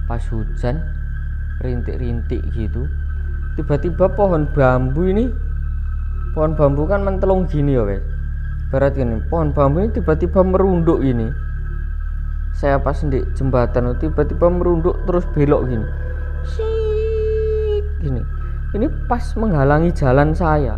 pas hujan rintik-rintik gitu. Tiba-tiba pohon bambu kan mentelung gini ya guys. Barat gini, pohon bambu ini tiba-tiba merunduk ini. Saya pas di jembatan tiba-tiba merunduk terus belok gini. Sik gini. Ini pas menghalangi jalan saya.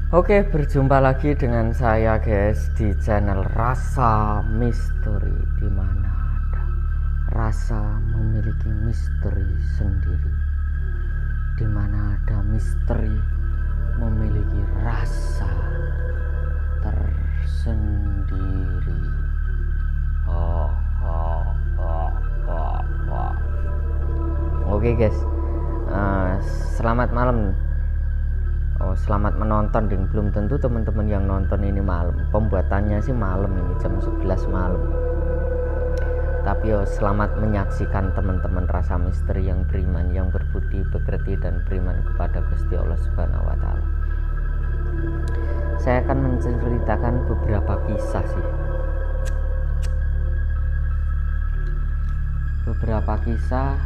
Oke, berjumpa lagi dengan saya guys di channel Rasa Misteri, di mana ada rasa memiliki misteri sendiri, di mana ada misteri memiliki rasa tersendiri. Oke guys, selamat malam. Selamat menonton, dan belum tentu teman-teman yang nonton ini malam. Pembuatannya sih malam, ini jam 11 malam. Tapi selamat menyaksikan teman-teman Rasa Misteri yang beriman, yang berbudi pekerti dan beriman kepada Gusti Allah Subhanahu wa taala. Saya akan menceritakan beberapa kisah sih. Beberapa kisah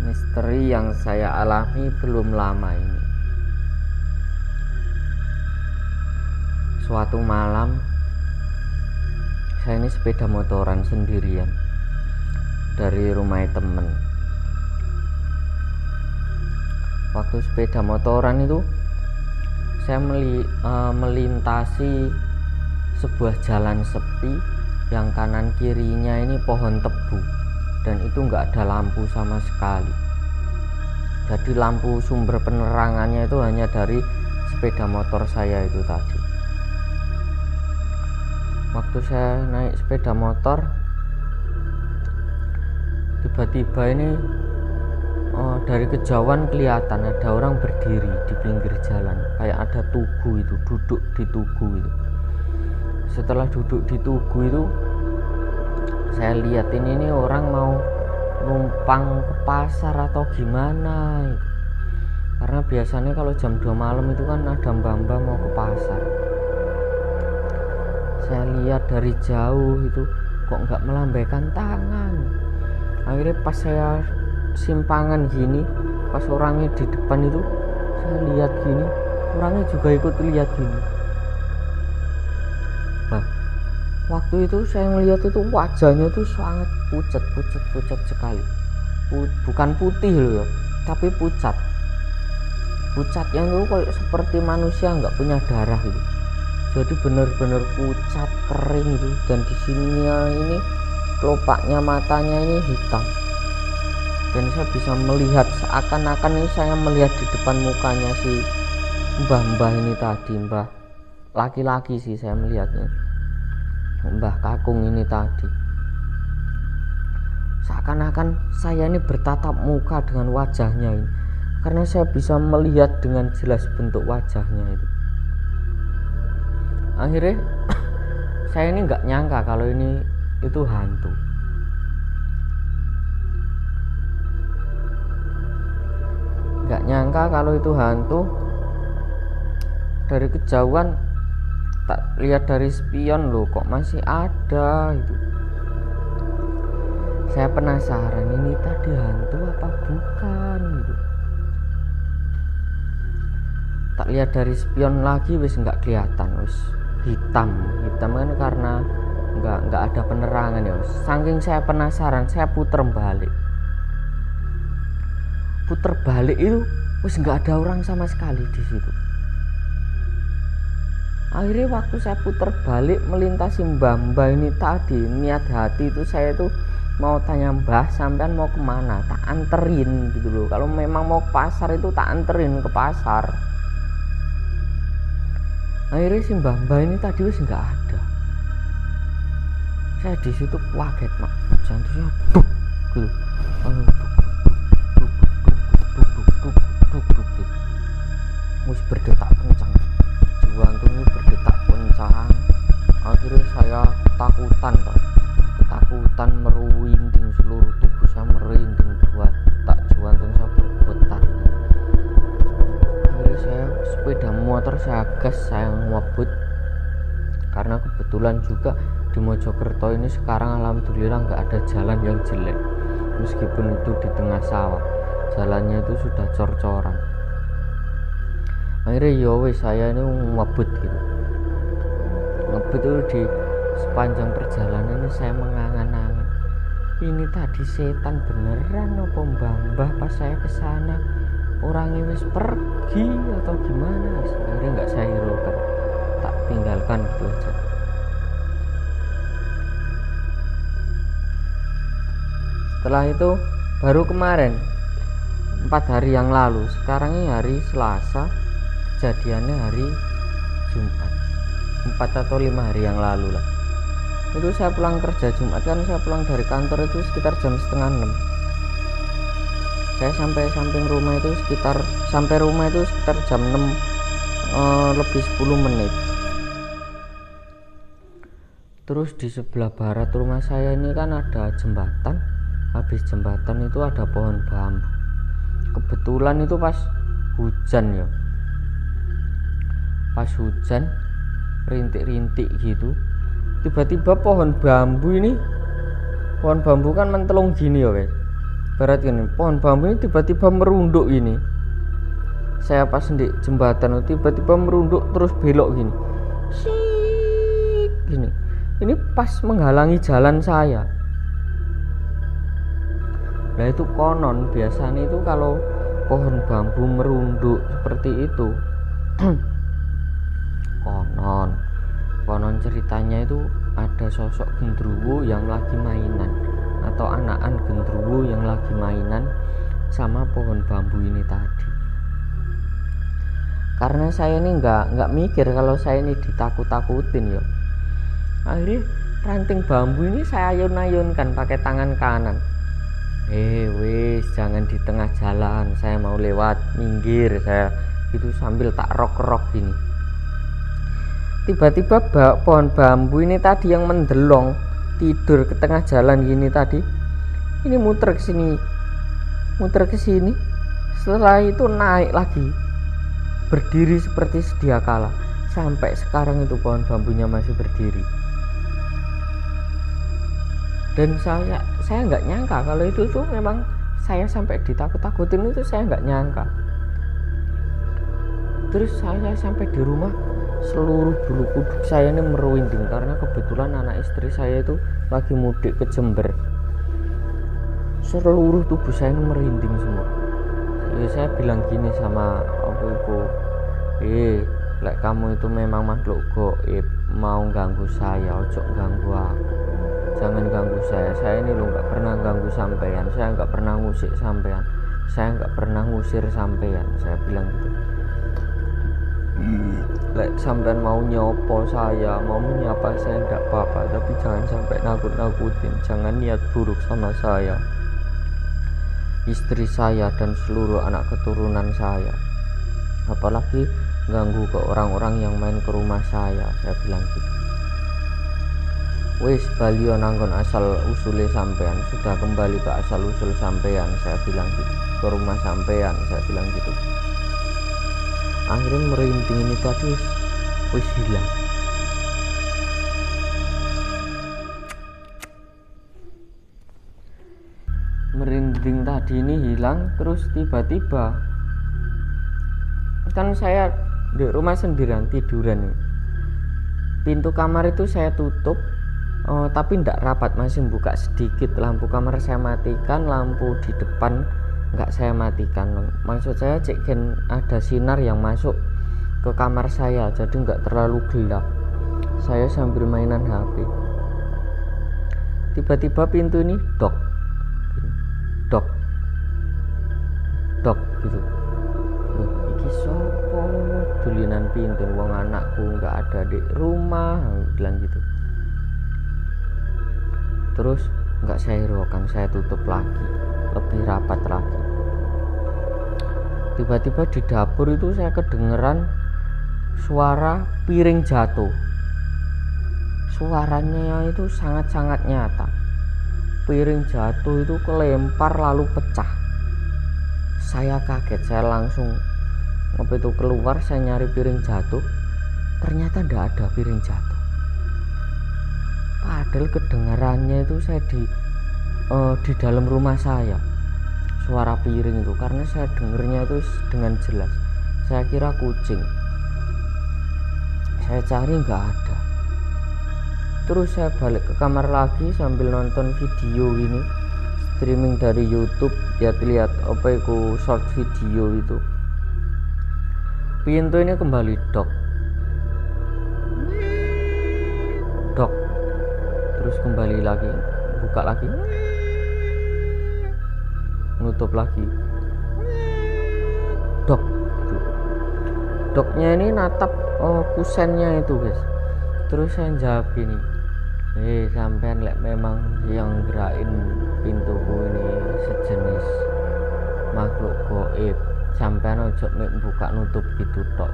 misteri yang saya alami belum lama ini. Suatu malam saya ini sepeda motoran sendirian dari rumah temen. Waktu sepeda motoran itu saya melintasi sebuah jalan sepi yang kanan kirinya ini pohon tebu, dan itu nggak ada lampu sama sekali. Jadi lampu sumber penerangannya itu hanya dari sepeda motor saya itu tadi. Waktu saya naik sepeda motor, tiba-tiba ini dari kejauhan kelihatan ada orang berdiri di pinggir jalan, kayak ada tugu itu, duduk di tugu itu. Setelah duduk di tugu itu, saya lihat ini orang mau numpang ke pasar atau gimana itu. Karena biasanya kalau jam 2 malam itu kan ada mbak-mbak mau ke pasar. Saya lihat dari jauh itu kok nggak melambaikan tangan. Akhirnya pas saya simpangan gini, pas orangnya di depan itu, saya lihat gini, orangnya juga ikut lihat gini. Nah, waktu itu saya melihat itu wajahnya itu sangat pucat sekali. Bukan putih loh ya, tapi pucat. Pucatnya itu kayak seperti manusia nggak punya darah gitu. Jadi benar-benar pucat, kering itu, dan di sininya ini kelopaknya matanya ini hitam. Dan saya bisa melihat seakan-akan ini saya melihat di depan mukanya si mbah-mbah ini tadi, mbah laki-laki sih saya melihatnya, mbah kakung ini tadi. Seakan-akan saya ini bertatap muka dengan wajahnya ini, karena saya bisa melihat dengan jelas bentuk wajahnya itu. Akhirnya saya ini nggak nyangka kalau itu hantu. Nggak nyangka kalau itu hantu. Dari kejauhan tak lihat dari spion loh, kok masih ada itu. Saya penasaran, ini tadi hantu apa bukan gitu. Tak lihat dari spion lagi, wis nggak kelihatan, wis hitam kan karena nggak ada penerangan ya. Saking saya penasaran, saya puter balik itu wis nggak ada orang sama sekali di situ. Akhirnya waktu saya puter balik melintasi mbah-mbah ini tadi, niat hati itu saya itu mau tanya, mbah sampean mau kemana, tak anterin gitu loh. Kalau memang mau ke pasar itu tak anterin ke pasar. Akhirnya si mbah-mbah ini tadi wis nggak ada. Saya di situ kaget mak, jantungnya duk gitu, wis berdetak kencang, jantungnya berdetak kencang. Akhirnya saya ketakutan merinding, seluruh tubuh saya merinding, jantung saya bergetar. Akhirnya saya sepeda motor saya gas, saya saya ngebut, karena kebetulan juga di Mojokerto ini sekarang alhamdulillah nggak ada jalan yang jelek, meskipun itu di tengah sawah, jalannya itu sudah cor-coran. Akhirnya ya wis, saya ini ngebut gitu. Ngebut itu di sepanjang perjalanan ini saya mengangan-angan, ini tadi setan beneran apa mbah pas saya kesana orangnya wis pergi atau gimana. Akhirnya nggak saya hiraukan, tak tinggalkan gitu aja. Setelah itu baru kemarin 4 hari yang lalu, sekarang ini hari Selasa, kejadiannya hari Jumat, 4 atau 5 hari yang lalu lah. Itu saya pulang kerja Jumat, kan saya pulang dari kantor itu sekitar jam setengah 6. Saya sampai rumah itu sekitar jam 6 lebih 10 menit. Terus di sebelah barat rumah saya ini kan ada jembatan. Habis jembatan itu ada pohon bambu. Kebetulan itu pas hujan ya. Pas hujan rintik-rintik gitu. Tiba-tiba pohon bambu kan mentelung gini ya guys. Barat gini, pohon bambu ini tiba-tiba merunduk ini. Saya pas di jembatan tiba-tiba merunduk terus belok gini. Sik gini. Ini pas menghalangi jalan saya. Nah itu konon biasanya itu kalau pohon bambu merunduk seperti itu konon ceritanya itu ada sosok gendruwo yang lagi mainan, atau anakan gendruwo yang lagi mainan sama pohon bambu ini tadi. Karena saya ini nggak mikir kalau saya ini ditakut-takutin ya, akhirnya ranting bambu ini saya ayun-ayunkan pakai tangan kanan. Wes jangan di tengah jalan, saya mau lewat, minggir saya itu sambil tak rok-rok gini. Tiba-tiba pohon bambu ini tadi yang mendelong tidur ke tengah jalan gini tadi, ini muter ke sini, setelah itu naik lagi, berdiri seperti sedia kala. Sampai sekarang itu pohon bambunya masih berdiri. Dan saya nggak nyangka kalau itu tuh memang saya sampai ditakut-takutin, itu saya nggak nyangka. Terus saya sampai di rumah, seluruh bulu kuduk saya ini merinding, karena kebetulan anak istri saya itu lagi mudik ke Jember. Seluruh tubuh saya ini merinding semua. Saya bilang gini sama ibu, lek kamu itu memang makhluk gaib, mau ganggu saya, ojo ganggu aku, jangan ganggu saya ini lo nggak pernah ganggu sampean, saya nggak pernah ngusik sampean, saya nggak pernah ngusir sampean, saya bilang gitu. Lek sampean mau nyopo saya, mau menyapa saya nggak apa-apa, tapi jangan sampai nakut-nakutin, jangan niat buruk sama saya, istri saya dan seluruh anak keturunan saya, apalagi ganggu ke orang-orang yang main ke rumah saya bilang gitu. Wis balio nanggon asal usule sampean, sudah kembali ke asal usul sampean, saya bilang gitu, ke rumah sampean, saya bilang gitu. Akhirnya merinding ini tadi wis hilang. Merinding tadi ini hilang, terus tiba-tiba kan saya di rumah sendirian tiduran, pintu kamar itu saya tutup, tapi tidak rapat, masih buka sedikit. Lampu kamar saya matikan, lampu di depan nggak saya matikan. Maksud saya cekin ada sinar yang masuk ke kamar saya, jadi nggak terlalu gelap. Saya sambil mainan HP, tiba-tiba pintu ini dok gitu. Iki sopo tulinan pintu, wong anakku nggak ada di rumah, bilang gitu. Terus nggak saya hiraukan, saya tutup lagi, lebih rapat lagi. Tiba-tiba di dapur itu saya kedengeran suara piring jatuh. Suaranya itu sangat-sangat nyata. Piring jatuh itu kelempar lalu pecah. Saya kaget, saya langsung keluar, saya nyari piring jatuh. ternyata tidak ada piring jatuh. Padahal kedengarannya itu saya di dalam rumah saya, suara piring itu, karena saya dengernya itu dengan jelas. Saya kira kucing. Saya cari nggak ada. Terus saya balik ke kamar lagi sambil nonton video ini, streaming dari YouTube, lihat apa itu short video itu. Pintu ini kembali dok, terus kembali lagi, buka lagi, nutup lagi, dok. Doknya ini natap kusennya itu guys. Terus saya jawab gini, sampean lek memang yang gerakin pintuku ini sejenis makhluk goib, sampean ojo buka nutup gitu tok.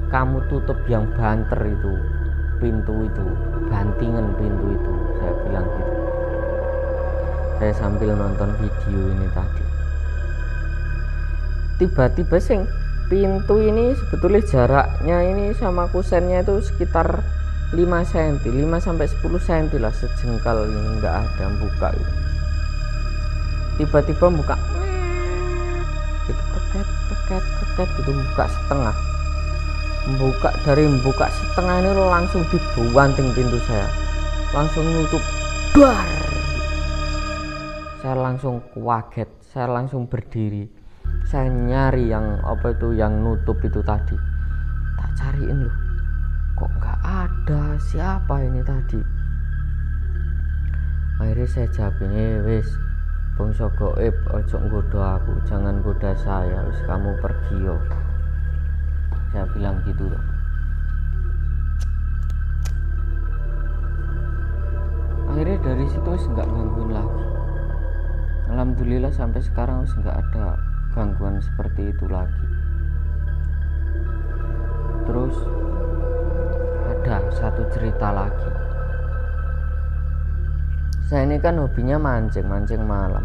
Kamu tutup yang banter itu, pintu itu, bantingan pintu itu, saya bilang gitu. Saya sambil nonton video ini tadi. Tiba-tiba sing pintu ini sebetulnya jaraknya ini sama kusennya itu sekitar 5 cm, 5 sampai 10 cm lah, sejengkal ini nggak ada buka itu. Tiba-tiba buka gitu, kreket gitu, buka setengah. Buka setengah ini langsung dibanting pintu saya, langsung nutup, dar. Saya langsung kaget, saya langsung berdiri, saya nyari yang apa itu yang nutup itu tadi, tak cariin loh, kok nggak ada, siapa ini tadi. Akhirnya saya jawab, ini wis bangsa goib, ojo nggoda aku, jangan goda saya, wis kamu pergi yo. Saya bilang gitu loh. Akhirnya dari situ wis nggak gangguin lagi. Alhamdulillah sampai sekarang wis nggak ada gangguan seperti itu lagi. Terus ada satu cerita lagi. Saya ini kan hobinya mancing malam.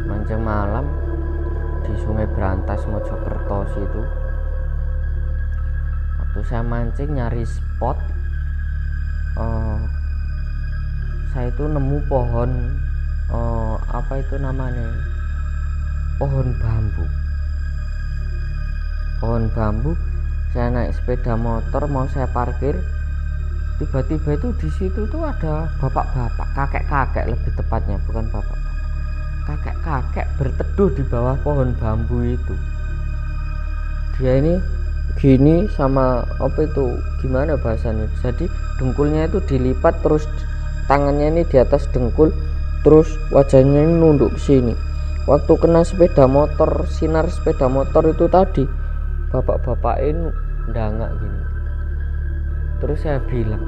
Mancing malam di Sungai Brantas Mojokerto situ. Waktu saya mancing nyari spot, saya itu nemu pohon, apa itu namanya, pohon bambu. Saya naik sepeda motor mau saya parkir, tiba-tiba itu di situ tuh ada bapak-bapak, kakek-kakek lebih tepatnya, bukan bapak, kakek-kakek berteduh di bawah pohon bambu itu. Dia ini gini sama apa itu, gimana bahasanya, jadi dengkulnya itu dilipat, terus tangannya ini di atas dengkul, terus wajahnya ini nunduk ke sini. Waktu kena sepeda motor, sinar sepeda motor itu tadi, bapak-bapak ini ndangak gini. Terus saya bilang,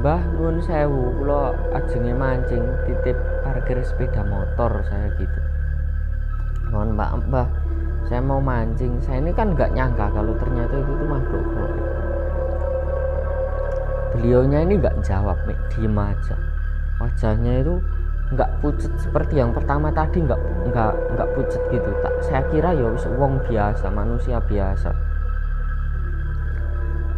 "Mbah, nuwun sewu, kula ajenge mancing, titip parkir sepeda motor," saya gitu. "Mohon maaf Mbah, saya mau mancing." Saya ini kan nggak nyangka kalau ternyata itu tuh makhluk goib. Beliaunya ini nggak jawab, diem aja. Wajahnya itu nggak pucet seperti yang pertama tadi, nggak pucet gitu. Tak, saya kira ya wong biasa, manusia biasa.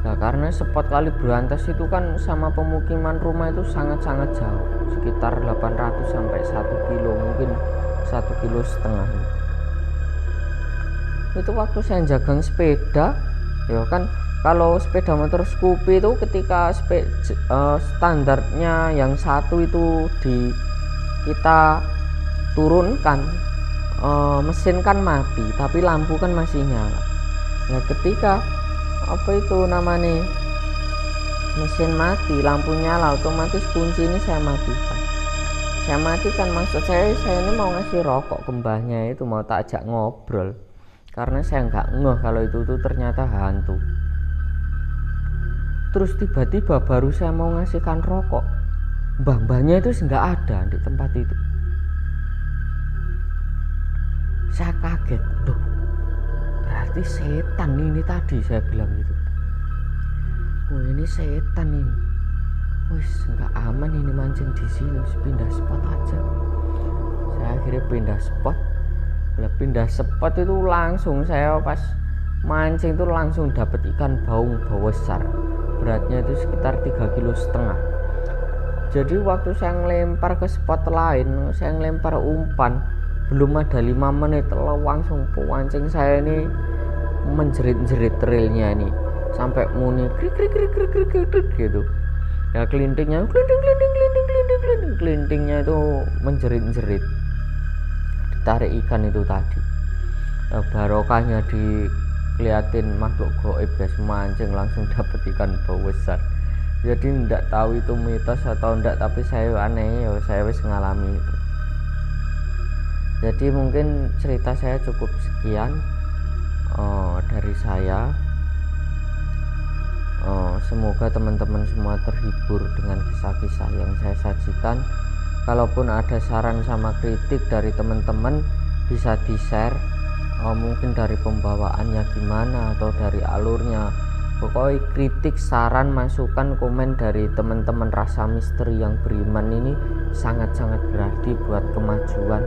Nah, karena spot Kali Brantas itu kan sama pemukiman rumah itu sangat-sangat jauh, sekitar 800 sampai 1 kilo, mungkin 1,5 kilo. Itu waktu saya jagang sepeda, ya kan, kalau sepeda motor Scoopy itu ketika standarnya yang satu itu kita turunkan, mesin kan mati tapi lampu kan masih nyala. Nah, ketika apa itu namanya, mesin mati lampu nyala, otomatis kunci ini saya matikan. Maksud saya ini mau ngasih rokok ke mbahnya itu, mau tak ajak ngobrol, karena saya nggak ngeh kalau itu tuh ternyata hantu. Terus tiba-tiba baru saya mau ngasihkan rokok, mbah-mbahnya itu nggak ada di tempat itu. Saya kaget, loh, berarti setan ini tadi, saya bilang gitu. Oh, ini setan ini. Wis nggak aman ini mancing di sini, pindah spot aja. Saya akhirnya pindah spot. Pindah spot itu langsung saya pas mancing tuh langsung dapat ikan baung besar, beratnya itu sekitar 3,5 kg. Jadi waktu saya ngelempar ke spot lain, saya ngelempar umpan, belum ada 5 menit langsung pancing saya ini menjerit-jerit trailnya ini sampai muni krik krik krik krik krik krik gitu ya, kelintingnya kelintingnya itu menjerit-jerit ditarik ikan itu tadi ya, barokahnya diliatin makhluk goib guys, mancing langsung dapat ikan bau besar. Jadi ndak tahu itu mitos atau ndak, tapi saya aneh ya, saya wis ngalami itu. Jadi mungkin cerita saya cukup sekian dari saya. Semoga teman-teman semua terhibur dengan kisah-kisah yang saya sajikan. Kalaupun ada saran sama kritik dari teman-teman bisa di-share, mungkin dari pembawaannya gimana atau dari alurnya. Pokoknya kritik, saran, masukan, komen dari teman-teman rasa misteri yang beriman ini sangat-sangat berarti buat kemajuan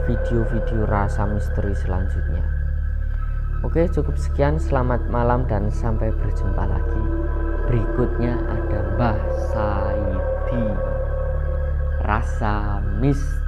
video-video rasa misteri selanjutnya. Oke, cukup sekian, selamat malam dan sampai berjumpa lagi. Berikutnya ada Mbah Saidi, rasa misteri.